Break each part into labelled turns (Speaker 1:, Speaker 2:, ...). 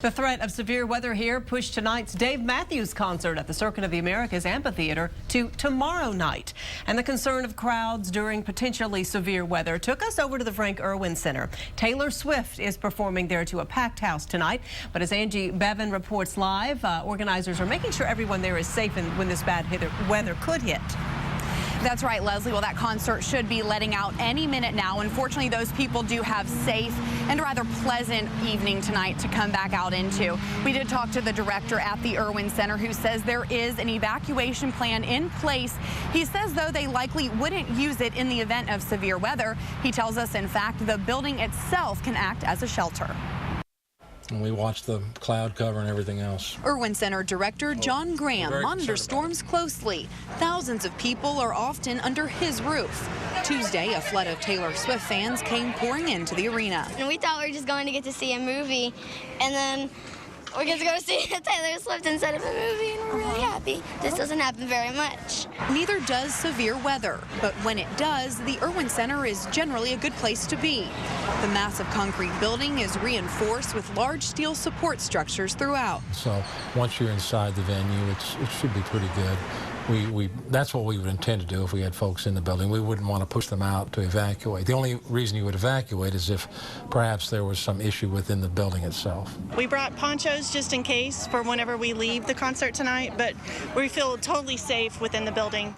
Speaker 1: The threat of severe weather here pushed tonight's Dave Matthews concert at the Circuit of the Americas Amphitheater to tomorrow night. And the concern of crowds during potentially severe weather took us over to the Erwin Center. Taylor Swift is performing there to a packed house tonight. But as Angie Bevan reports live, organizers are making sure everyone there is safe when this bad weather could hit.
Speaker 2: That's right, Leslie. Well, that concert should be letting out any minute now. Unfortunately, those people do have safe and rather pleasant evening tonight to come back out into. We did talk to the director at the Erwin Center who says there is an evacuation plan in place. He says, though, they likely wouldn't use it in the event of severe weather. He tells us, in fact, the building itself can act as a shelter.
Speaker 3: And we watch the cloud cover and everything else.
Speaker 2: Erwin Center Director John Graham monitors storms closely. Thousands of people are often under his roof. Tuesday, a flood of Taylor Swift fans came pouring into the arena.
Speaker 4: And we thought we were just going to get to see a movie, and then we're going to go see Taylor Swift instead of a movie, and we're really happy. This doesn't happen very much.
Speaker 2: Neither does severe weather, but when it does, the Erwin Center is generally a good place to be. The massive concrete building is reinforced with large steel support structures throughout.
Speaker 3: So once you're inside the venue, it should be pretty good. That's what we would intend to do if we had folks in the building. We wouldn't want to push them out to evacuate. The only reason you would evacuate is if perhaps there was some issue within the building itself.
Speaker 5: We brought ponchos just in case for whenever we leave the concert tonight, but we feel totally safe within the building.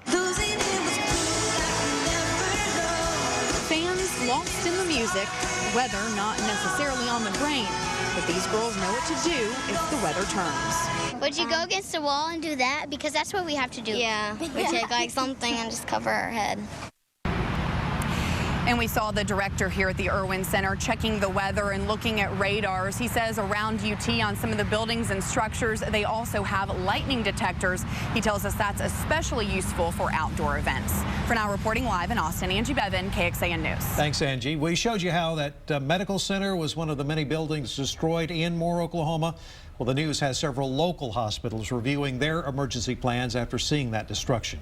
Speaker 2: Fans lost in the music, weather not necessarily on the brain, but these girls know what to do if the weather turns.
Speaker 4: Would you go against the wall and do that? Because that's what we have to do. Yeah, we take like something and just cover our head.
Speaker 2: And we saw the director here at the Erwin Center checking the weather and looking at radars. He says around UT on some of the buildings and structures, they also have lightning detectors. He tells us that's especially useful for outdoor events. For now, reporting live in Austin, Angie Bevan, KXAN News.
Speaker 6: Thanks, Angie. We showed you how that medical center was one of the many buildings destroyed in Moore, Oklahoma. Well, the news has several local hospitals reviewing their emergency plans after seeing that destruction.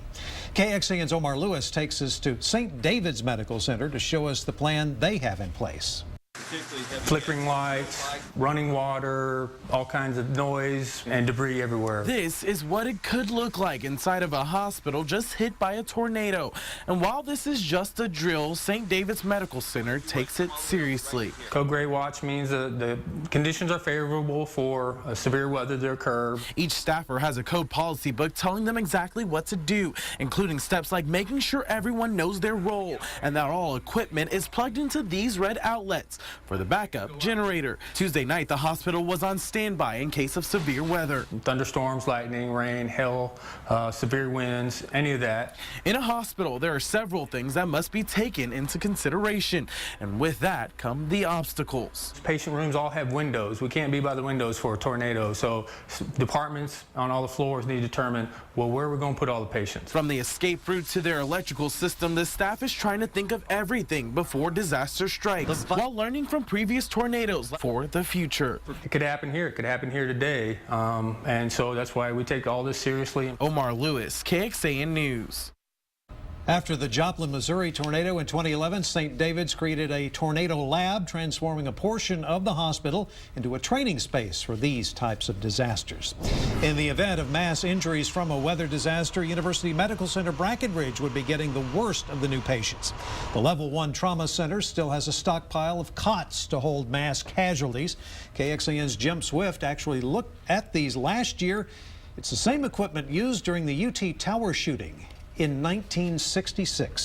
Speaker 6: KXAN's Omar Lewis takes us to St. David's Medical Center to show us the plan they have in place.
Speaker 7: Flickering lights, running water, all kinds of noise and debris everywhere.
Speaker 8: This is what it could look like inside of a hospital just hit by a tornado. And while this is just a drill, St. David's Medical Center takes it seriously.
Speaker 7: Code Gray Watch means that the conditions are favorable for severe weather to occur.
Speaker 8: Each staffer has a code policy book telling them exactly what to do, including steps like making sure everyone knows their role and that all equipment is plugged into these red outlets for the backup generator. Tuesday night, the hospital was on standby in case of severe weather.
Speaker 7: Thunderstorms, lightning, rain, hail, severe winds, any of that.
Speaker 8: In a hospital, there are several things that must be taken into consideration, and with that come the obstacles.
Speaker 7: Patient rooms all have windows. We can't be by the windows for a tornado, so departments on all the floors need to determine, well, where are we going to put all the patients?
Speaker 8: From the escape route to their electrical system, the staff is trying to think of everything before disaster strikes, while learning from previous tornadoes for the future.
Speaker 7: It could happen here. It could happen here today. And so that's why we take all this seriously.
Speaker 8: Omar Lewis, KXAN News.
Speaker 6: After the Joplin, Missouri tornado in 2011, St. David's created a tornado lab, transforming a portion of the hospital into a training space for these types of disasters. In the event of mass injuries from a weather disaster, University Medical Center Brackenridge would be getting the worst of the new patients. The Level 1 Trauma Center still has a stockpile of cots to hold mass casualties. KXAN's Jim Swift actually looked at these last year. It's the same equipment used during the UT Tower shooting in 1966.